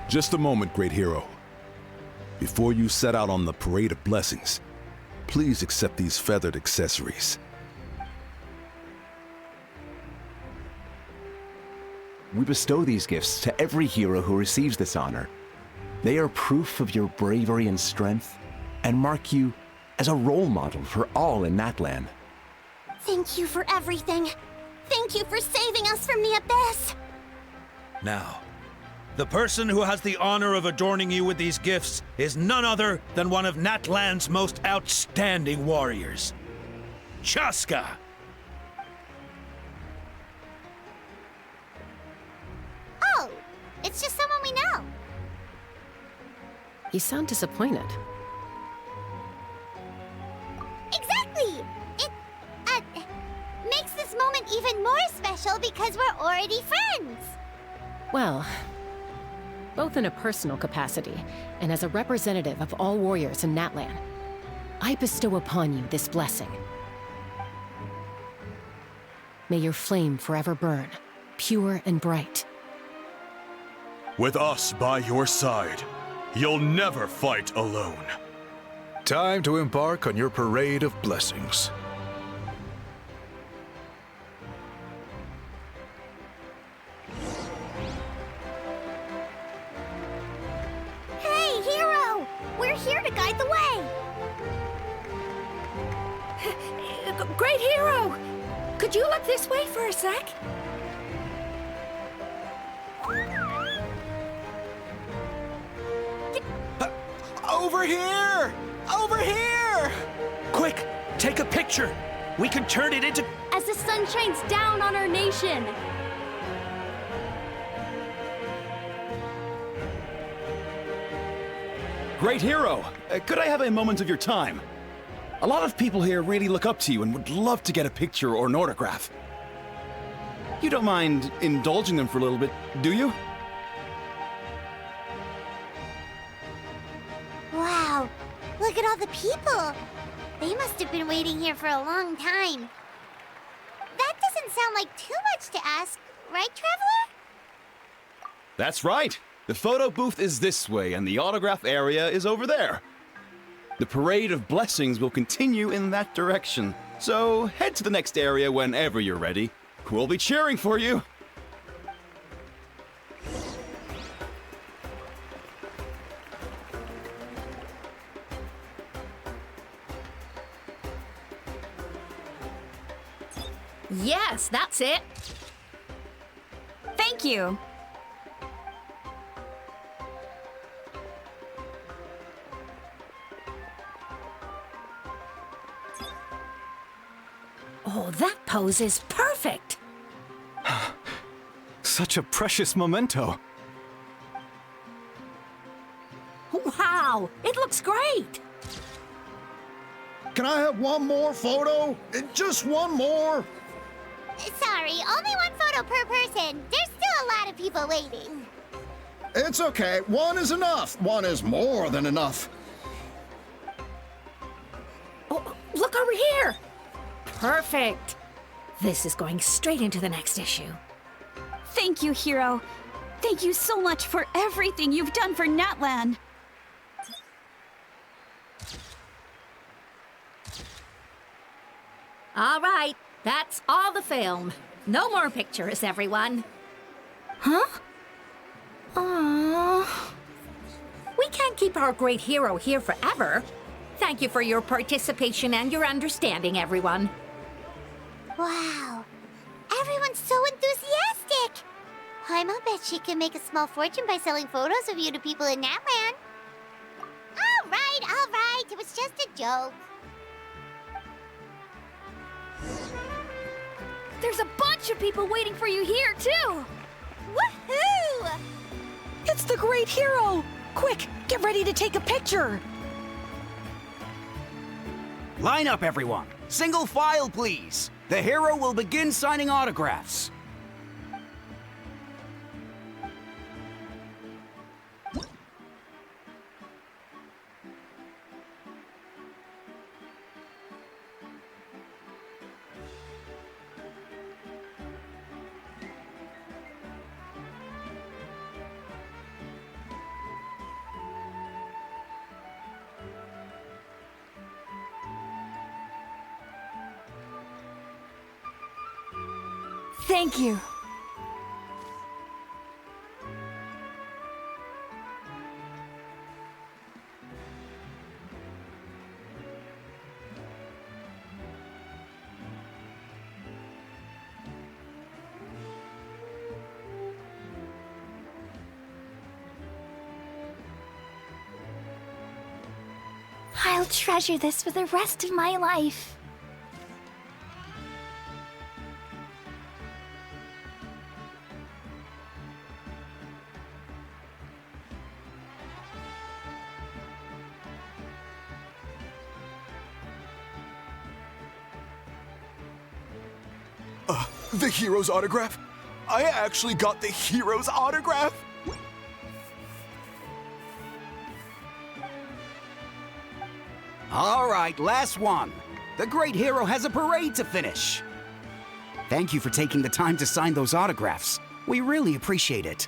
Just a moment, great hero. Before you set out on the parade of blessings, please accept these feathered accessories. We bestow these gifts to every hero who receives this honor. They are proof of your bravery and strength, and mark you as a role model for all in Natlan. Thank you for everything. Thank you for saving us from the abyss. Now, the person who has the honor of adorning you with these gifts is none other than one of Natlan's most outstanding warriors, Chaska. Oh, it's just someone we know. You sound disappointed. Exactly! It, makes this moment even more special because we're already friends. Well, both in a personal capacity and as a representative of all warriors in Natlan, I bestow upon you this blessing. May your flame forever burn, pure and bright. With us by your side, you'll never fight alone. Time to embark on your parade of blessings. Hey, hero! We're here to guide the way. Great hero! Could you look this way for a sec? Over here! Over here! Quick, take a picture. We can turn it into... As the sun shines down on our nation. Great hero! Could I have a moment of your time? A lot of people here really look up to you and would love to get a picture or an autograph. You don't mind indulging them for a little bit, do you? Wow, look at all the people. They must have been waiting here for a long time. That doesn't sound like too much to ask, right, Traveler? That's right. The photo booth is this way and the autograph area is over there. The parade of blessings will continue in that direction. So head to the next area whenever you're ready. We'll be cheering for you. Yes, that's it. Thank you. Oh, that pose is perfect. Such a precious memento. Wow, it looks great. Can I have one more photo? Just one more. Sorry, only one photo per person. There's still a lot of people waiting. It's okay. One is enough. One is more than enough. Oh, look over here. Perfect. This is going straight into the next issue. Thank you, hero. Thank you so much for everything you've done for Natlan. All right, that's all the film. No more pictures, everyone. Huh? Aww. We can't keep our great hero here forever. Thank you for your participation and your understanding, everyone. Wow, everyone's so enthusiastic. I'll bet she can make a small fortune by selling photos of you to people in Natlan. All right, it was just a joke. There's a bunch of people waiting for you here, too. Woohoo! It's the great hero! Quick, get ready to take a picture! Line up, everyone. Single file, please. The hero will begin signing autographs. Thank you. I'll treasure this for the rest of my life. The hero's autograph? I actually got the hero's autograph? All right, last one. The great hero has a parade to finish. Thank you for taking the time to sign those autographs. We really appreciate it.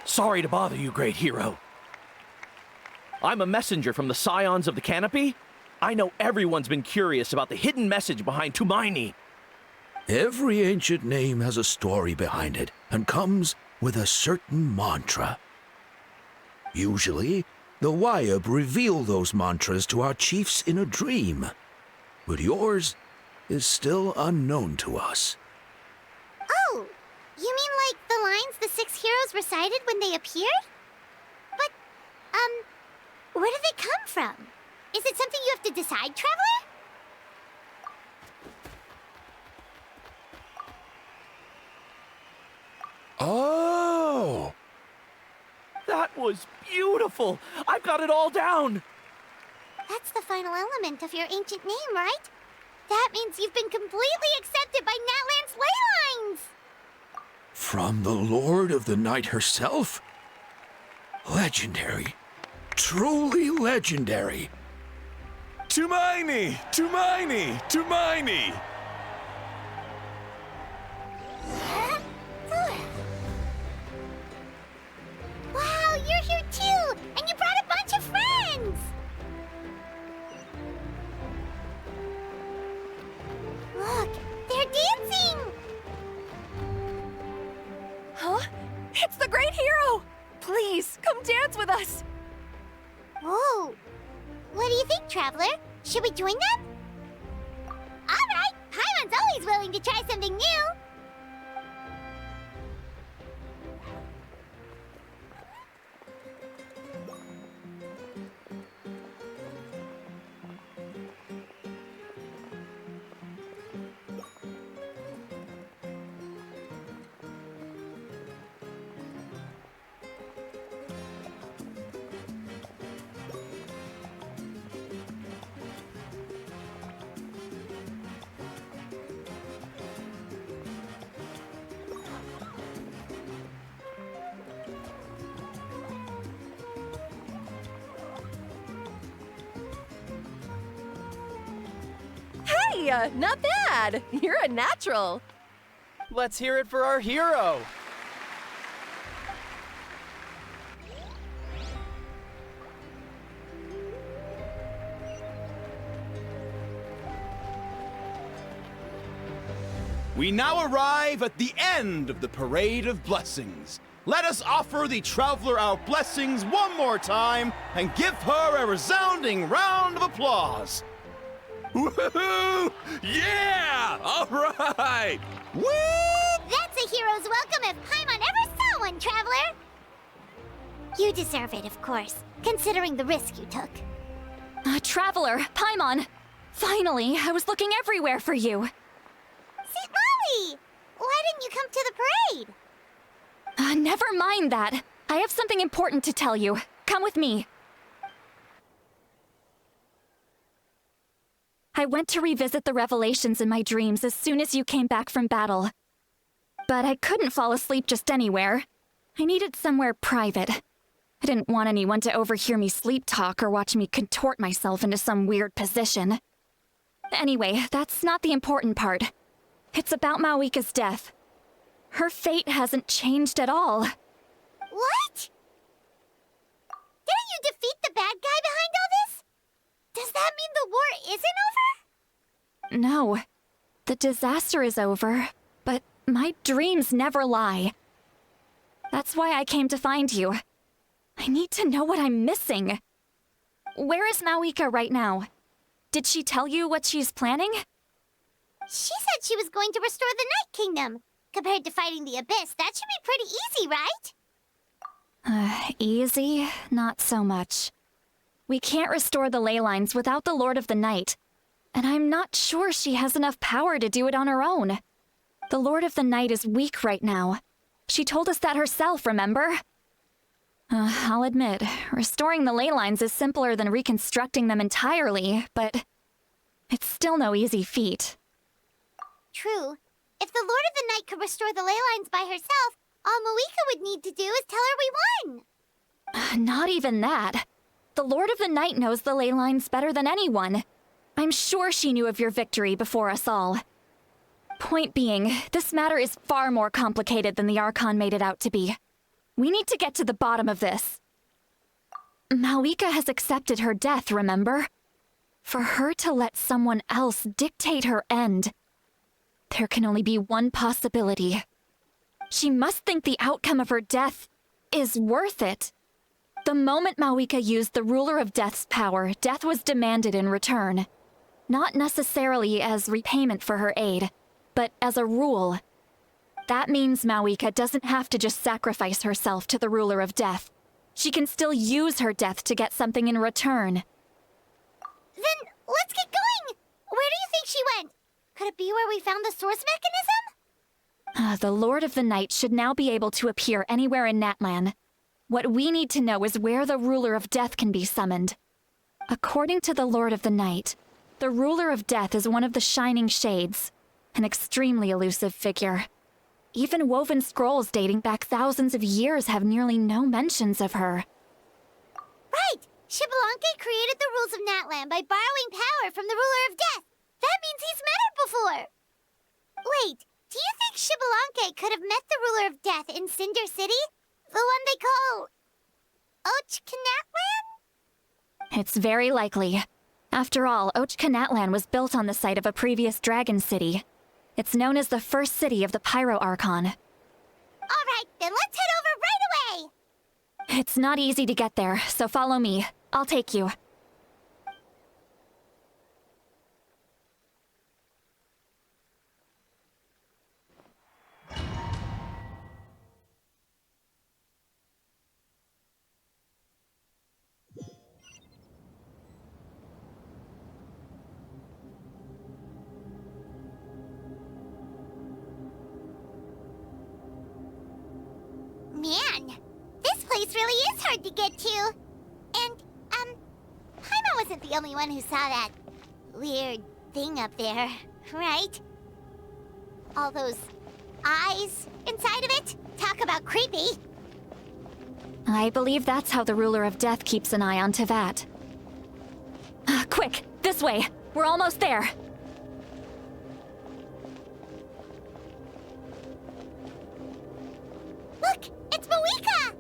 Sorry to bother you, great hero. I'm a messenger from the Scions of the Canopy. I know everyone's been curious about the hidden message behind Tumaini. Every ancient name has a story behind it and comes with a certain mantra. Usually, the Wayab reveal those mantras to our chiefs in a dream, but yours is still unknown to us. Oh, you mean like the lines the 6 heroes recited when they appeared? But, where do they come from? Is it something you have to decide, Traveler? Oh! That was beautiful! I've got it all down! That's the final element of your ancient name, right? That means you've been completely accepted by Natlan's ley lines! From the Lord of the Night herself? Legendary. Truly legendary. Tumaini! Tumaini! Tumaini! Wow, you're here too! And you brought a bunch of friends! Look, they're dancing! Huh? It's the great hero! Please, come dance with us! Whoa! What do you think, Traveler? Should we join them? Alright! Paimon's always willing to try something new! Hey, not bad. You're a natural. Let's hear it for our hero! We now arrive at the end of the Parade of Blessings. Let us offer the traveler our blessings one more time and give her a resounding round of applause. Woohoo! Yeah! All right! Woo! That's a hero's welcome if Paimon ever saw one, Traveler! You deserve it, of course, considering the risk you took. Traveler, Paimon! Finally, I was looking everywhere for you. St. Molly! Why didn't you come to the parade? Never mind that. I have something important to tell you. Come with me. I went to revisit the revelations in my dreams as soon as you came back from battle. But I couldn't fall asleep just anywhere. I needed somewhere private. I didn't want anyone to overhear me sleep talk or watch me contort myself into some weird position. Anyway, that's not the important part. It's about Mawika's death. Her fate hasn't changed at all. What? Didn't you defeat the bad guy behind all this? Does that mean the war isn't over? No. The disaster is over, but my dreams never lie. That's why I came to find you. I need to know what I'm missing. Where is Mawika right now? Did she tell you what she's planning? She said she was going to restore the Night Kingdom. Compared to fighting the Abyss, that should be pretty easy, right? Easy? Not so much. We can't restore the ley lines without the Lord of the Night. And I'm not sure she has enough power to do it on her own. The Lord of the Night is weak right now. She told us that herself, remember? I'll admit, restoring the ley lines is simpler than reconstructing them entirely, but it's still no easy feat. True. If the Lord of the Night could restore the ley lines by herself, all Mawika would need to do is tell her we won. Not even that. The Lord of the Night knows the ley lines better than anyone. I'm sure she knew of your victory before us all. Point being, this matter is far more complicated than the Archon made it out to be. We need to get to the bottom of this. Mawika has accepted her death, remember? For her to let someone else dictate her end, there can only be one possibility. She must think the outcome of her death is worth it. The moment Mawika used the Ruler of Death's power, death was demanded in return. Not necessarily as repayment for her aid, but as a rule. That means Mawika doesn't have to just sacrifice herself to the Ruler of Death. She can still use her death to get something in return. Then let's get going! Where do you think she went? Could it be where we found the source mechanism? The Lord of the Night should now be able to appear anywhere in Natlan. What we need to know is where the Ruler of Death can be summoned. According to the Lord of the Night, the Ruler of Death is one of the Shining Shades, an extremely elusive figure. Even woven scrolls dating back thousands of years have nearly no mentions of her. Right! Xbalanque created the rules of Natlan by borrowing power from the Ruler of Death. That means he's met her before! Wait, do you think Xbalanque could have met the Ruler of Death in Cinder City? The one they call... Ochkanatlan? It's very likely. After all, Ochkanatlan was built on the site of a previous dragon city. It's known as the first city of the Pyro Archon. Alright, then let's head over right away! It's not easy to get there, so follow me. I'll take you. Man, this place really is hard to get to. And, Paimon wasn't the only one who saw that weird thing up there, right? All those eyes inside of it? Talk about creepy. I believe that's how the Ruler of Death keeps an eye on Tevat. Quick, this way! We're almost there! Look! It's Mawika!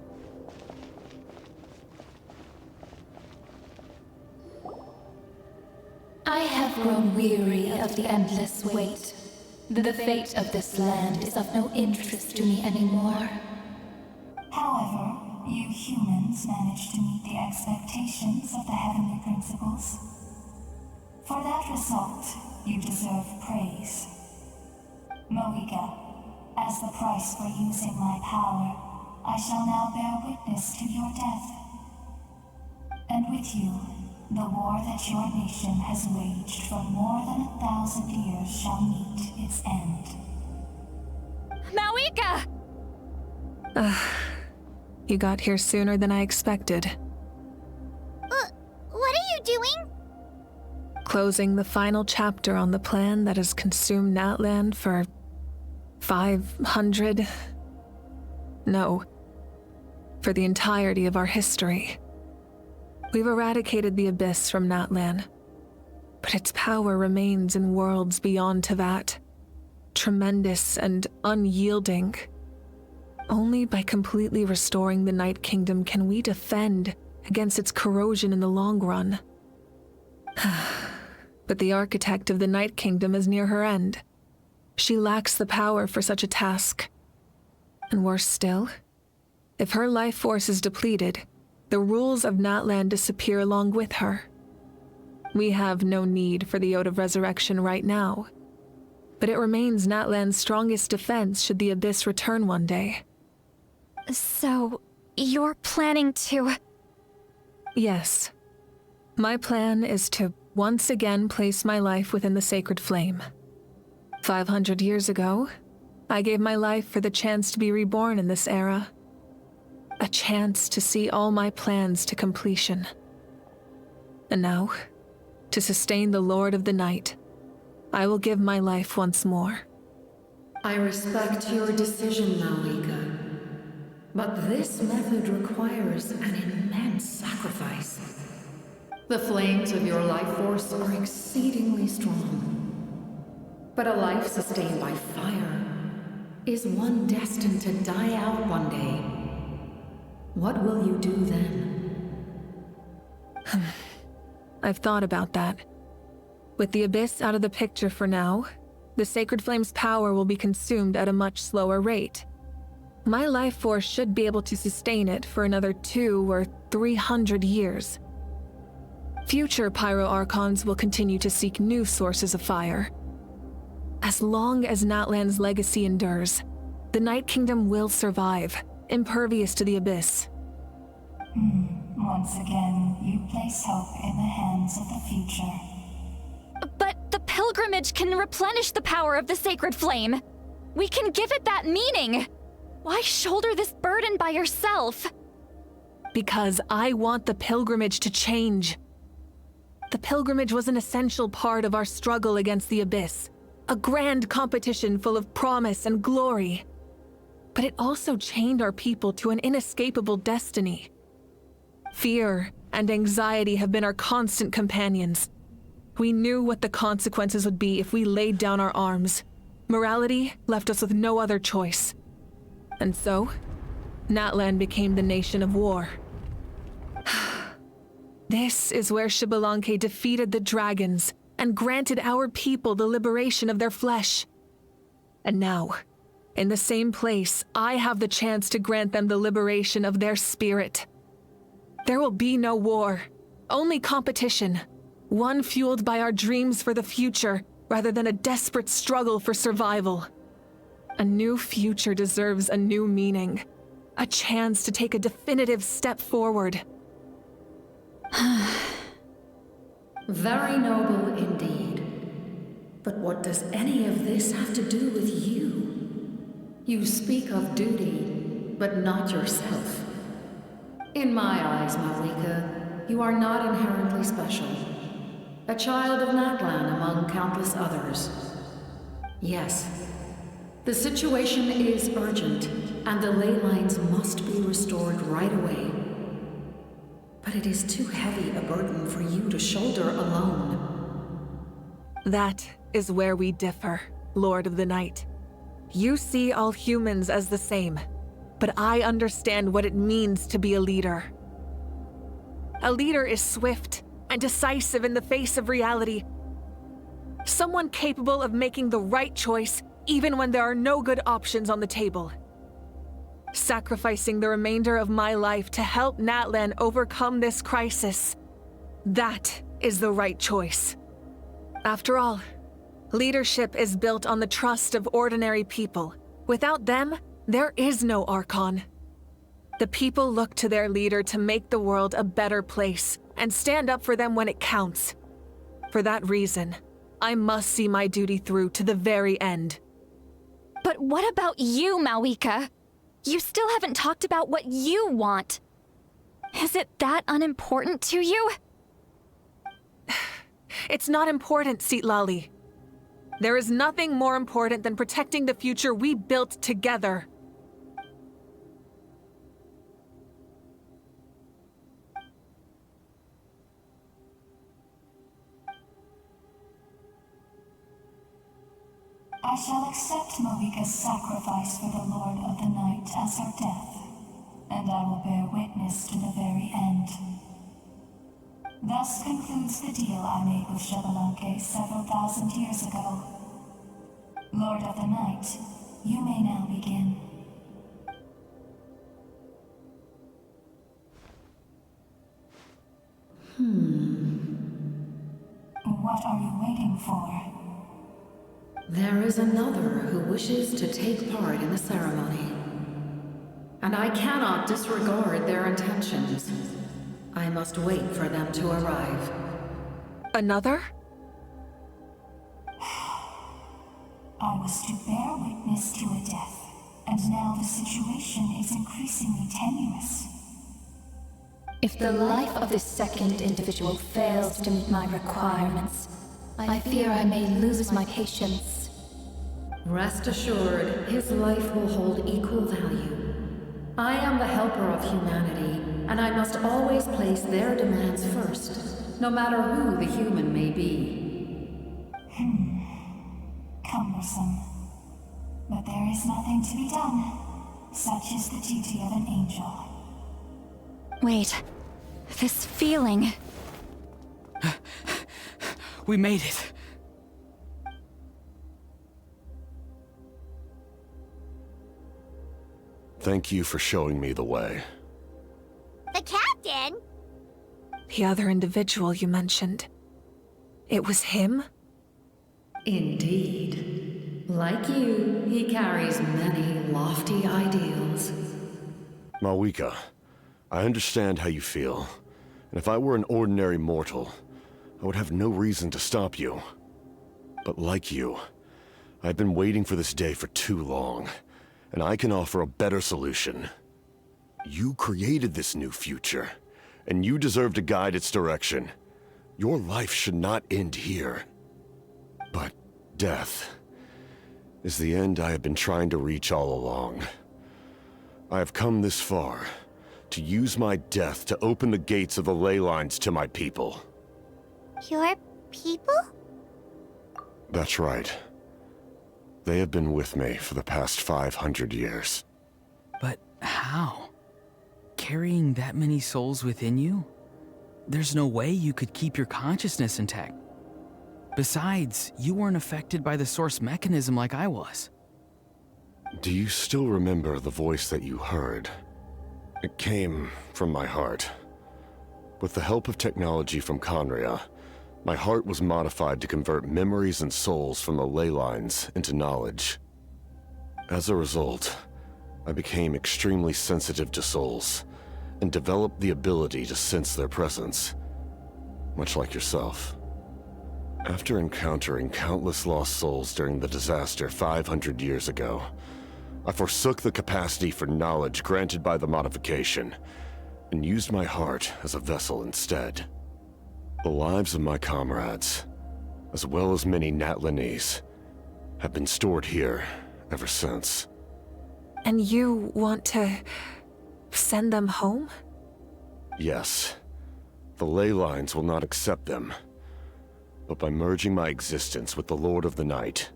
I have grown weary of the endless wait. The fate of this land is of no interest to me anymore. However, you humans managed to meet the expectations of the heavenly principles. For that result, you deserve praise. Mawika, as the price for using my power, I shall now bear witness to your death. And with you, the war that your nation has waged for more than 1,000 years shall meet its end. Mawika! You got here sooner than I expected. What are you doing? Closing the final chapter on the plan that has consumed Natlan for 500... No. For the entirety of our history. We've eradicated the Abyss from Natlan, but its power remains in worlds beyond Tevat. tremendous and unyielding. Only by completely restoring the Night Kingdom can we defend against its corrosion in the long run. But the architect of the Night Kingdom is near her end. She lacks the power for such a task. And worse still, if her life force is depleted, the rules of Natlan disappear along with her. We have no need for the Ode of Resurrection right now, but it remains Natlan's strongest defense should the Abyss return one day. So, you're planning to... Yes. My plan is to once again place my life within the sacred flame. 500 years ago, I gave my life for the chance to be reborn in this era. A chance to see all my plans to completion. And now, to sustain the Lord of the Night, I will give my life once more. I respect your decision, Malika. But this method requires an immense sacrifice. The flames of your life force are exceedingly strong. But a life sustained by fire is one destined to die out one day. What will you do then? I've thought about that. With the Abyss out of the picture for now, the Sacred Flame's power will be consumed at a much slower rate. My life force should be able to sustain it for another 200 or 300 years. Future Pyro-Archons will continue to seek new sources of fire. As long as Natlan's legacy endures, the Night Kingdom will survive, impervious to the Abyss. Once again, you place hope in the hands of the future. But the pilgrimage can replenish the power of the sacred flame. We can give it that meaning. Why shoulder this burden by yourself? Because I want the pilgrimage to change. The pilgrimage was an essential part of our struggle against the Abyss, a grand competition full of promise and glory. But it also chained our people to an inescapable destiny. Fear and anxiety have been our constant companions. We knew what the consequences would be if we laid down our arms. Morality left us with no other choice. And so, Natlan became the nation of war. This is where Xbalanque defeated the dragons and granted our people the liberation of their flesh. And now, in the same place, I have the chance to grant them the liberation of their spirit. There will be no war, only competition, one fueled by our dreams for the future rather than a desperate struggle for survival. A new future deserves a new meaning, a chance to take a definitive step forward. Very noble indeed. But what does any of this have to do with you? You speak of duty, but not yourself. In my eyes, Malika, you are not inherently special. A child of Natlan among countless others. Yes, the situation is urgent, and the ley lines must be restored right away. But it is too heavy a burden for you to shoulder alone. That is where we differ, Lord of the Night. You see all humans as the same, but I understand what it means to be a leader. A leader is swift and decisive in the face of reality. Someone capable of making the right choice even when there are no good options on the table. Sacrificing the remainder of my life to help Natlan overcome this crisis. That is the right choice. After all, leadership is built on the trust of ordinary people. Without them, there is no Archon. The people look to their leader to make the world a better place and stand up for them when it counts. For that reason, I must see my duty through to the very end. But what about you, Malika? You still haven't talked about what you want. Is it that unimportant to you? It's not important, Citlali. There is nothing more important than protecting the future we built together. I shall accept Marika's sacrifice for the Lord of the Night as her death, and I will bear witness to the very end. Thus concludes the deal I made with Xbalanque several thousand years ago. Lord of the Night, you may now begin. What are you waiting for? There is another who wishes to take part in the ceremony. And I cannot disregard their intentions. I must wait for them to arrive. Another? I was to bear witness to a death, and now the situation is increasingly tenuous. If the life of this second individual fails to meet my requirements, I fear I may lose my patience. Rest assured, his life will hold equal value. I am the helper of humanity, and I must always place their demands first, no matter who the human may be. Cumbersome. But there is nothing to be done. Such is the duty of an angel. Wait. This feeling. We made it. Thank you for showing me the way. The captain? The other individual you mentioned. It was him? Indeed. Like you, he carries many lofty ideals. Marika, I understand how you feel. And if I were an ordinary mortal, I would have no reason to stop you. But like you, I've been waiting for this day for too long. And I can offer a better solution. You created this new future, and you deserve to guide its direction. Your life should not end here. But death is the end I have been trying to reach all along. I have come this far to use my death to open the gates of the ley lines to my people. Your people? That's right. They have been with me for the past 500 years. But how? Carrying that many souls within you? There's no way you could keep your consciousness intact. Besides, you weren't affected by the source mechanism like I was. Do you still remember the voice that you heard? It came from my heart. With the help of technology from Conria, my heart was modified to convert memories and souls from the ley lines into knowledge. As a result, I became extremely sensitive to souls, and developed the ability to sense their presence, much like yourself. After encountering countless lost souls during the disaster 500 years ago, I forsook the capacity for knowledge granted by the modification, and used my heart as a vessel instead. The lives of my comrades, as well as many Natlanese, have been stored here ever since. And you want to send them home? Yes. The ley lines will not accept them. But by merging my existence with the Lord of the Night,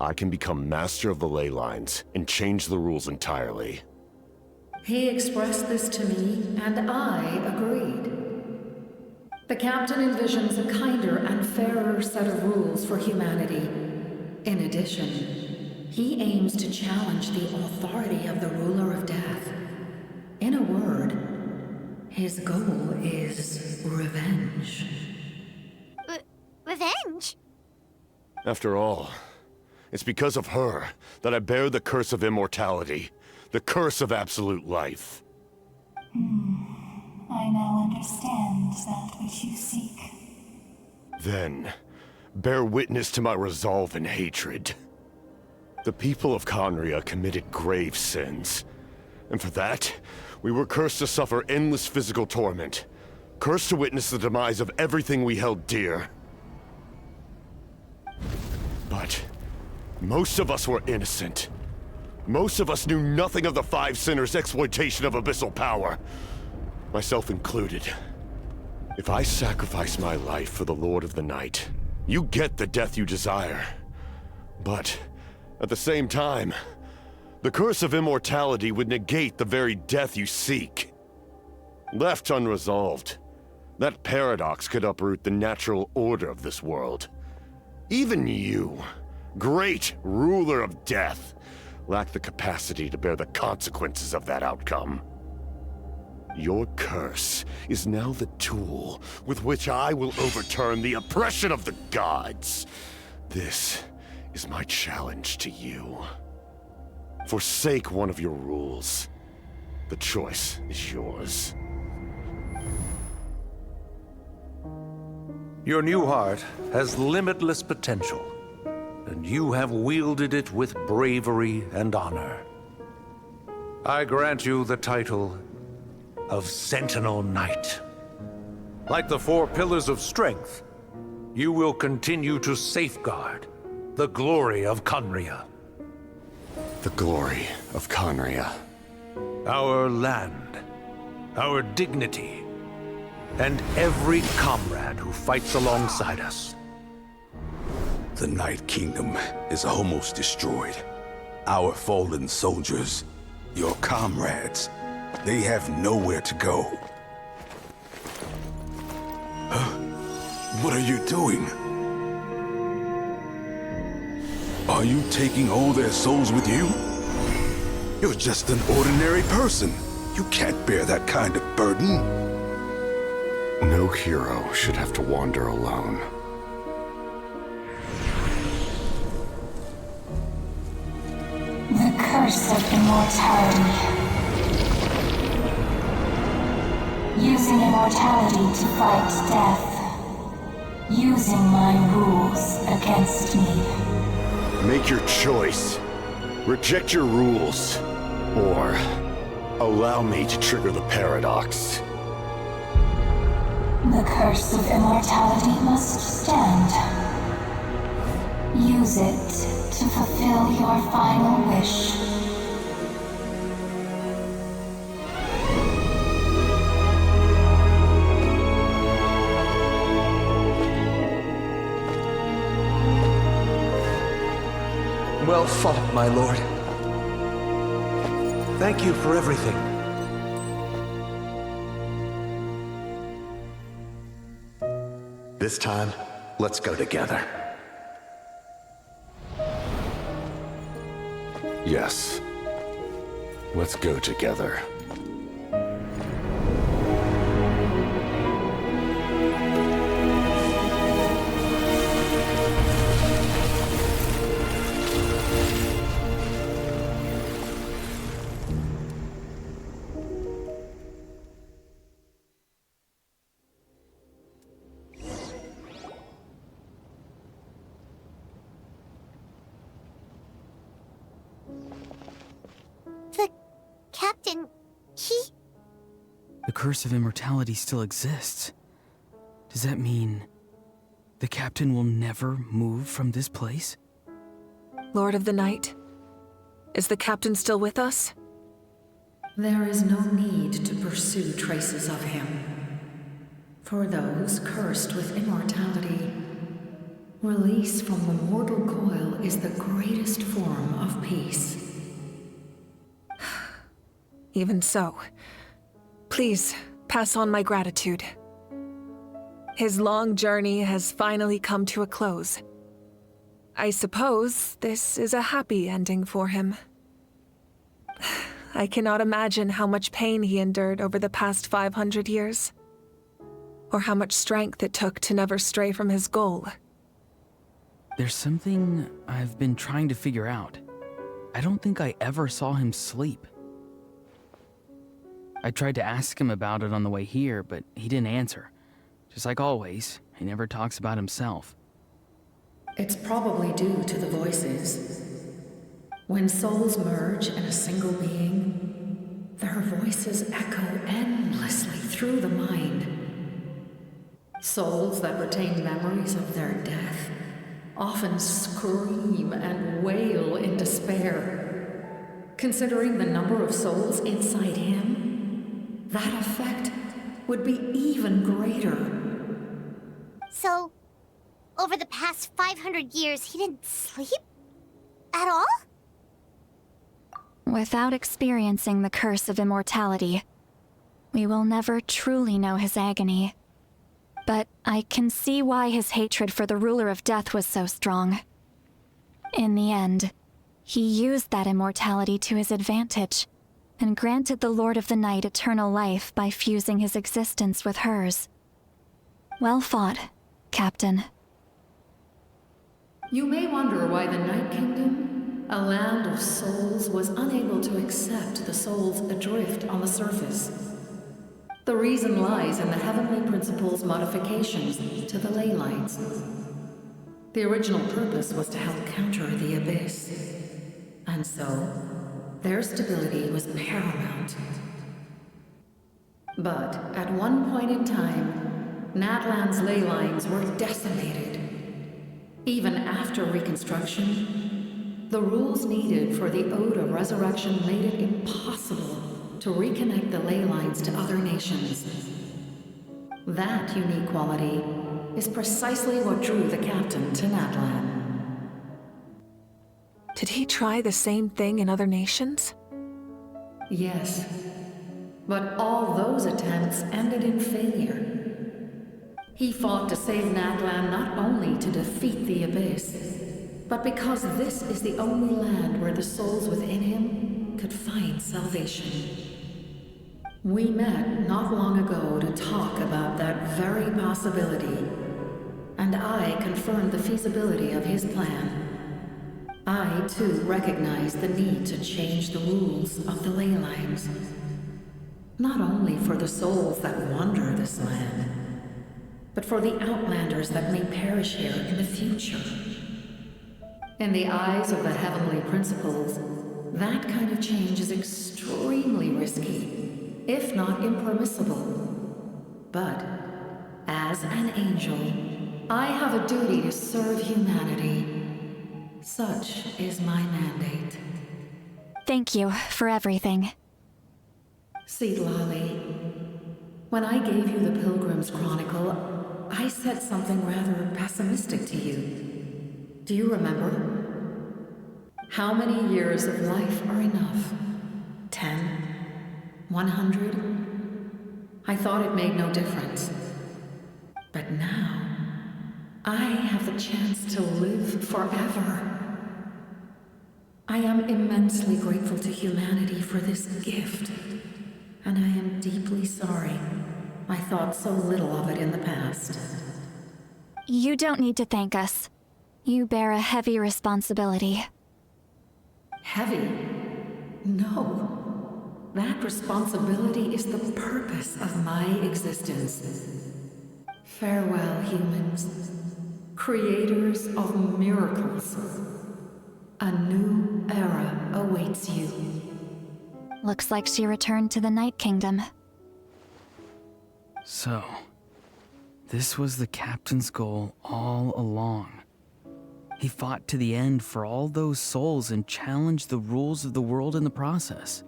I can become master of the ley lines and change the rules entirely. He expressed this to me, and I agreed. The captain envisions a kinder and fairer set of rules for humanity. In addition, he aims to challenge the authority of the ruler of death. In a word, his goal is revenge. Revenge? After all, it's because of her that I bear the curse of immortality, the curse of absolute life. I now understand that which you seek. Then, bear witness to my resolve and hatred. The people of Conria committed grave sins, and for that, we were cursed to suffer endless physical torment, cursed to witness the demise of everything we held dear. But most of us were innocent. Most of us knew nothing of the Five Sinners' exploitation of abyssal power, myself included. If I sacrifice my life for the Lord of the Night, you get the death you desire. But At the same time, the curse of immortality would negate the very death you seek. Left unresolved, that paradox could uproot the natural order of this world. Even you, great ruler of death, lack the capacity to bear the consequences of that outcome. Your curse is now the tool with which I will overturn the oppression of the gods. This is my challenge to you. Forsake one of your rules. The choice is yours. Your new heart has limitless potential, and you have wielded it with bravery and honor. I grant you the title of Sentinel Knight. Like the 4 pillars of strength, you will continue to safeguard the glory of Conria. The glory of Conria. Our land, our dignity, and every comrade who fights alongside us. The Night Kingdom is almost destroyed. Our fallen soldiers, your comrades, they have nowhere to go. Huh? What are you doing? Are you taking all their souls with you? You're just an ordinary person. You can't bear that kind of burden. No hero should have to wander alone. The curse of immortality. Using immortality to fight death. Using my rules against me. Make your choice. Reject your rules. Or allow me to trigger the paradox. The curse of immortality must stand. Use it to fulfill your final wish. Well fought, my lord. Thank you for everything. This time, let's go together. Yes. Let's go together. The curse of immortality still exists. Does that mean the captain will never move from this place? Lord of the Night, is the captain still with us? There is no need to pursue traces of him. For those cursed with immortality, release from the mortal coil is the greatest form of peace. Even so, please pass on my gratitude. His long journey has finally come to a close. I suppose this is a happy ending for him. I cannot imagine how much pain he endured over the past 500 years, or how much strength it took to never stray from his goal. There's something I've been trying to figure out. I don't think I ever saw him sleep. I tried to ask him about it on the way here, but he didn't answer. Just like always, he never talks about himself. It's probably due to the voices. When souls merge in a single being, their voices echo endlessly through the mind. Souls that retain memories of their death often scream and wail in despair. Considering the number of souls inside him, that effect would be even greater. So, over the past 500 years, he didn't sleep? At all? Without experiencing the curse of immortality, we will never truly know his agony. But I can see why his hatred for the ruler of death was so strong. In the end, he used that immortality to his advantage, and granted the Lord of the Night eternal life by fusing his existence with hers. Well fought, Captain. You may wonder why the Night Kingdom, a land of souls, was unable to accept the souls adrift on the surface. The reason lies in the Heavenly Principle's modifications to the ley lines. The original purpose was to help counter the Abyss, and so their stability was paramount. But at one point in time, Natlan's ley lines were decimated. Even after reconstruction, the rules needed for the Ode of Resurrection made it impossible to reconnect the ley lines to other nations. That unique quality is precisely what drew the captain to Natlan. Did he try the same thing in other nations? Yes, but all those attempts ended in failure. He fought to save Natlan not only to defeat the Abyss, but because this is the only land where the souls within him could find salvation. We met not long ago to talk about that very possibility, and I confirmed the feasibility of his plan. I, too, recognize the need to change the rules of the ley lines. Not only for the souls that wander this land, but for the outlanders that may perish here in the future. In the eyes of the Heavenly Principles, that kind of change is extremely risky, if not impermissible. But, as an angel, I have a duty to serve humanity. Such is my mandate. Thank you for everything. See, Lolly, when I gave you the Pilgrim's Chronicle, I said something rather pessimistic to you. Do you remember? How many years of life are enough? 10? 100? I thought it made no difference. But now, I have the chance to live forever. I am immensely grateful to humanity for this gift, and I am deeply sorry I thought so little of it in the past. You don't need to thank us. You bear a heavy responsibility. Heavy? No. That responsibility is the purpose of my existence. Farewell, humans. Creators of miracles. A new era awaits you. Looks like she returned to the Night Kingdom. So, this was the captain's goal all along. He fought to the end for all those souls and challenged the rules of the world in the process.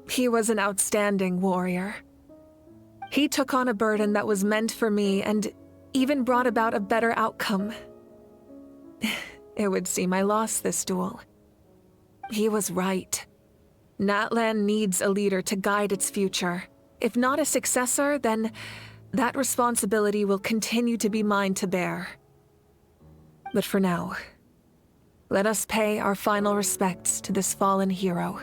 He was an outstanding warrior. He took on a burden that was meant for me and even brought about a better outcome. It would seem I lost this duel. He was right. Natlan needs a leader to guide its future. If not a successor, then that responsibility will continue to be mine to bear. But for now, let us pay our final respects to this fallen hero.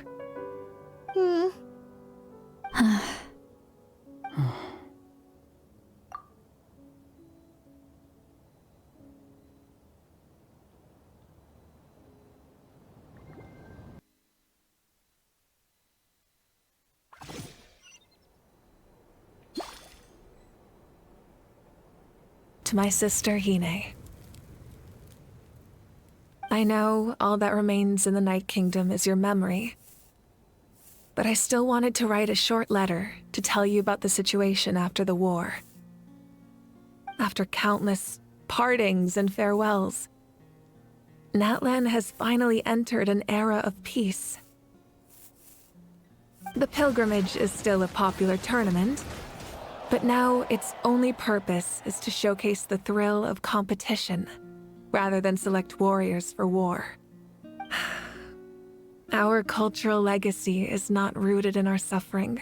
To my sister, Hine. I know all that remains in the Night Kingdom is your memory, but I still wanted to write a short letter to tell you about the situation after the war. After countless partings and farewells, Natlan has finally entered an era of peace. The pilgrimage is still a popular tournament, but now its only purpose is to showcase the thrill of competition. rather than select warriors for war. Our cultural legacy is not rooted in our suffering.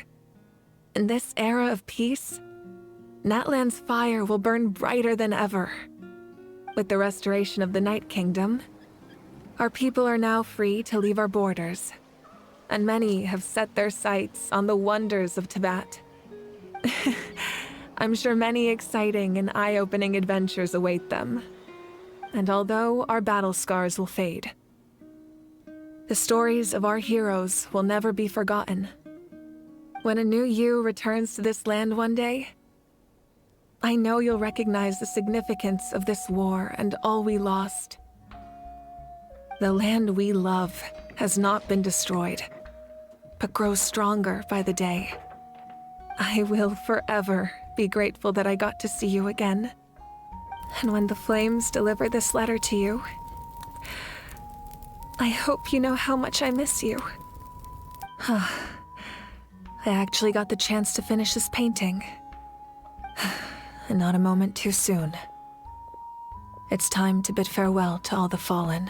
In this era of peace, Natlan's fire will burn brighter than ever. With the restoration of the Night Kingdom, our people are now free to leave our borders, and many have set their sights on the wonders of Tibet. I'm sure many exciting and eye-opening adventures await them. And although our battle scars will fade, the stories of our heroes will never be forgotten. When a new you returns to this land one day, I know you'll recognize the significance of this war and all we lost. The land we love has not been destroyed, but grows stronger by the day. I will forever be grateful that I got to see you again. And when the flames deliver this letter to you, I hope you know how much I miss you. I actually got the chance to finish this painting. And not a moment too soon. It's time to bid farewell to all the fallen.